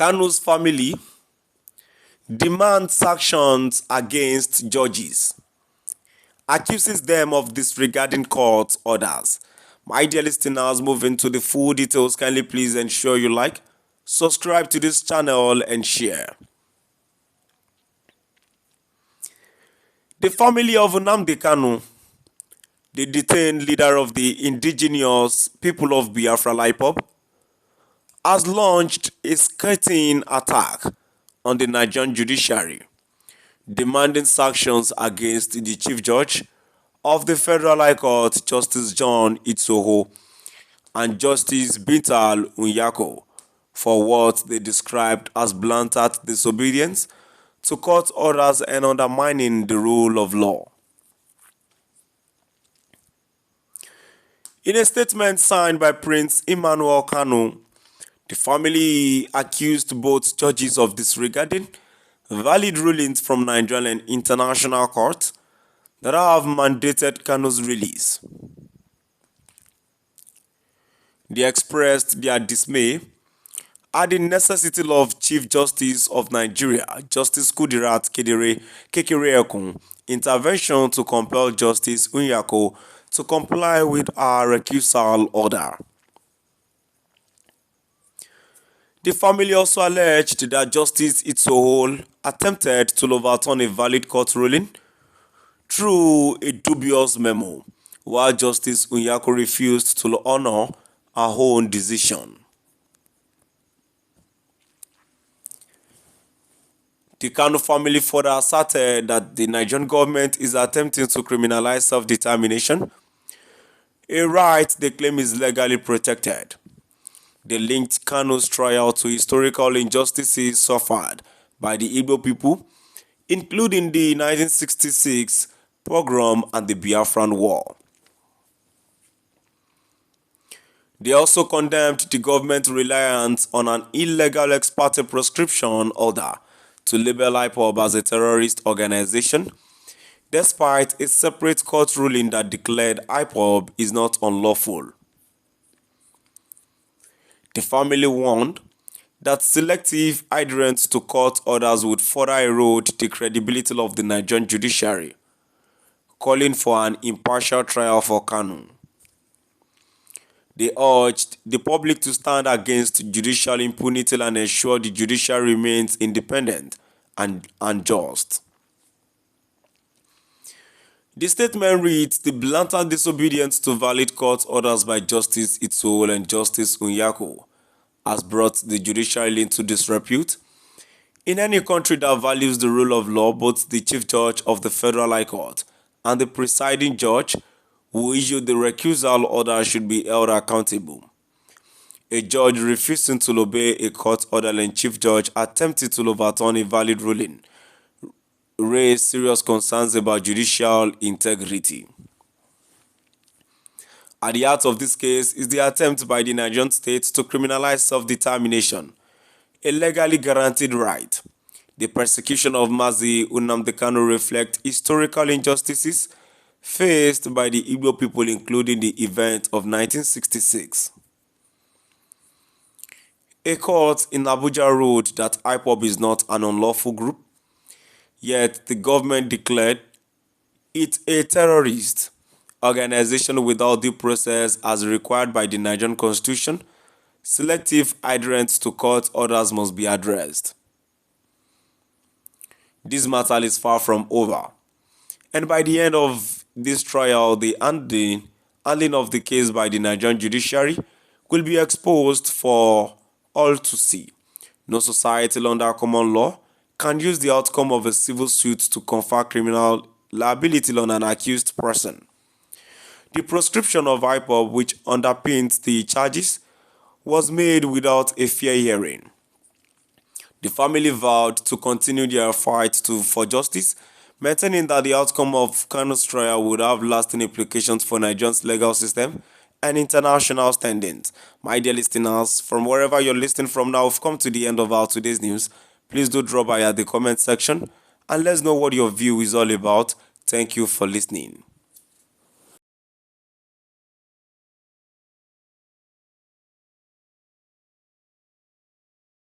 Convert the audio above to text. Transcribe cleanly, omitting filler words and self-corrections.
Kanu's family demands sanctions against judges, accuses them of disregarding court orders. My dear listeners, moving to the full details, kindly please ensure you like, subscribe to this channel and share. The family of Nnamdi Kanu, the detained leader of the indigenous people of Biafra IPOB, has launched a scathing attack on the Nigerian judiciary, demanding sanctions against the Chief Judge of the Federal High Court, Justice John Itsoho, and Justice Bintal Unyako for what they described as blatant disobedience to court orders and undermining the rule of law. In a statement signed by Prince Emmanuel Kanu, the family accused both judges of disregarding valid rulings from Nigerian and international courts that have mandated Kanu's release. They expressed their dismay at the necessity of Chief Justice of Nigeria, Justice Kudirat Kekereekun, intervention to compel Justice Unyako to comply with our recusal order. The family also alleged that Justice Itsoho attempted to overturn a valid court ruling through a dubious memo, while Justice Unyako refused to honor her own decision. The Kanu family further asserted that the Nigerian government is attempting to criminalize self-determination, a right they claim is legally protected. They linked Kanu's trial to historical injustices suffered by the Igbo people, including the 1966 pogrom and the Biafran War. They also condemned the government's reliance on an illegal ex parte proscription order to label IPOB as a terrorist organization, despite a separate court ruling that declared IPOB is not unlawful. The family warned that selective adherence to court orders would further erode the credibility of the Nigerian judiciary, calling for an impartial trial for Kanu. They urged the public to stand against judicial impunity and ensure the judiciary remains independent and just. The statement reads, the blatant disobedience to valid court orders by Justice Itsoho and Justice Unyako has brought the judiciary into disrepute. In any country that values the rule of law, both the Chief Judge of the Federal High Court and the presiding judge who issued the recusal order should be held accountable. A judge refusing to obey a court order and Chief Judge attempting to overturn a valid ruling raised serious concerns about judicial integrity. At the heart of this case is the attempt by the Nigerian state to criminalize self-determination, a legally guaranteed right. The persecution of Mazi Nnamdi Kanu reflects historical injustices faced by the Igbo people, including the event of 1966. A court in Abuja ruled that IPOB is not an unlawful group, yet the government declared it a terrorist organization without due process as required by the Nigerian Constitution. Selective adherence to court orders must be addressed. This matter is far from over, and by the end of this trial, the handling of the case by the Nigerian judiciary will be exposed for all to see. No society under common law can use the outcome of a civil suit to confer criminal liability on an accused person. The proscription of IPOB, which underpins the charges, was made without a fair hearing. The family vowed to continue their fight for justice, maintaining that the outcome of Kanu's trial would have lasting implications for Nigeria's legal system and international standings. My dear listeners, from wherever you're listening from now, we've come to the end of our today's news. Please do drop by at the comment section and let us know what your view is all about. Thank you for listening.